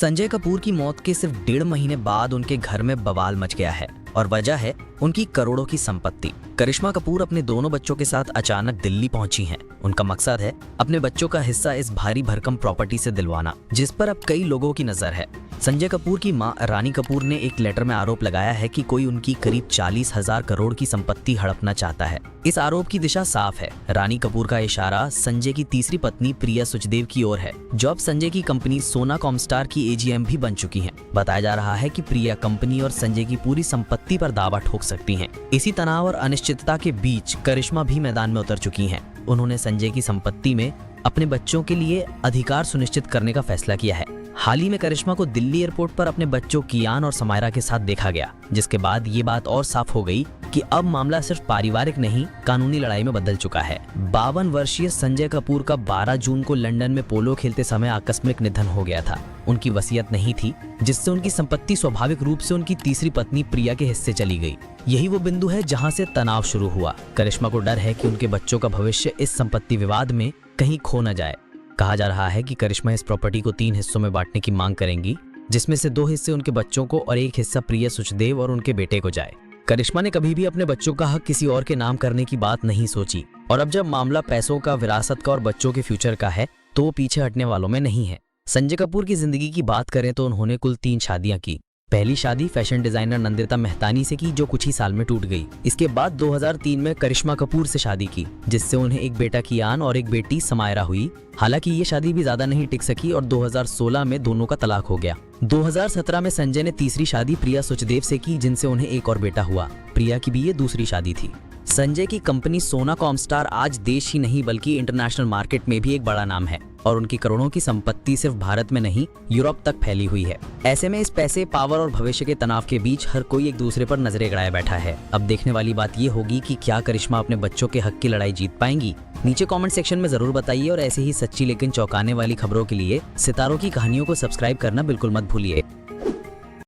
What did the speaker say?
संजय कपूर की मौत के सिर्फ 1.5 महीने बाद उनके घर में बवाल मच गया है और वजह है उनकी करोड़ों की संपत्ति। करिश्मा कपूर अपने दोनों बच्चों के साथ अचानक दिल्ली पहुंची हैं। उनका मकसद है अपने बच्चों का हिस्सा इस भारी भरकम प्रॉपर्टी से दिलवाना, जिस पर अब कई लोगों की नजर है। संजय कपूर की मां रानी कपूर ने एक लेटर में आरोप लगाया है कि कोई उनकी करीब 40,000 करोड़ की संपत्ति हड़पना चाहता है। इस आरोप की दिशा साफ है। रानी कपूर का इशारा संजय की तीसरी पत्नी प्रिया सुचदेव की ओर है, जो अब संजय की कंपनी सोना कॉमस्टार की एजीएम भी बन चुकी हैं। बताया जा रहा है कि प्रिया कंपनी और संजय की पूरी संपत्ति पर दावा ठोक सकती हैं। इसी तनाव और अनिश्चितता के बीच करिश्मा भी मैदान में उतर चुकी हैं। उन्होंने संजय की संपत्ति में अपने बच्चों के लिए अधिकार सुनिश्चित करने का फैसला किया है। हाल ही में करिश्मा को दिल्ली एयरपोर्ट पर अपने बच्चों कियान और समायरा के साथ देखा गया, जिसके बाद ये बात और साफ हो गई कि अब मामला सिर्फ पारिवारिक नहीं, कानूनी लड़ाई में बदल चुका है। 52 वर्षीय संजय कपूर का 12 जून को लंदन में पोलो खेलते समय आकस्मिक निधन हो गया था। उनकी वसीयत नहीं थी, जिससे उनकी संपत्ति स्वाभाविक रूप से उनकी तीसरी पत्नी प्रिया के हिस्से चली गई। यही वो बिंदु है जहां से तनाव शुरू हुआ। करिश्मा को डर है कि उनके बच्चों का भविष्य इस संपत्ति विवाद में कहीं खो न जाए। कहा जा रहा है कि करिश्मा इस प्रॉपर्टी को 3 हिस्सों में बांटने की मांग करेंगी, जिसमें से 2 हिस्से उनके बच्चों को और 1 हिस्सा प्रिया सुचदेव और उनके बेटे को जाए। करिश्मा ने कभी भी अपने बच्चों का हक किसी और के नाम करने की बात नहीं सोची, और अब जब मामला पैसों का, विरासत का और बच्चों के फ्यूचर का है, तो वो पीछे हटने वालों में नहीं है। संजय कपूर की जिंदगी की बात करें तो उन्होंने कुल 3 शादियां की। पहली शादी फैशन डिजाइनर नंदिता मेहतानी से की, जो कुछ ही साल में टूट गई। इसके बाद 2003 में करिश्मा कपूर से शादी की, जिससे उन्हें एक बेटा कियान और एक बेटी समायरा हुई। हालांकि ये शादी भी ज्यादा नहीं टिक सकी और 2016 में दोनों का तलाक हो गया। 2017 में संजय ने तीसरी शादी प्रिया सुचदेव से की, जिनसे उन्हें एक और बेटा हुआ। प्रिया की भी ये दूसरी शादी थी। संजय की कंपनी सोना कॉमस्टार आज देश ही नहीं बल्कि इंटरनेशनल मार्केट में भी एक बड़ा नाम है, और उनकी करोड़ों की संपत्ति सिर्फ भारत में नहीं, यूरोप तक फैली हुई है। ऐसे में इस पैसे, पावर और भविष्य के तनाव के बीच हर कोई एक दूसरे पर नजरें गड़ाए बैठा है। अब देखने वाली बात ये होगी कि क्या करिश्मा अपने बच्चों के हक की लड़ाई जीत पाएंगी। नीचे कमेंट सेक्शन में जरूर बताइए, और ऐसे ही सच्ची लेकिन चौंकाने वाली खबरों के लिए सितारों की कहानियों को सब्सक्राइब करना बिल्कुल मत भूलिए।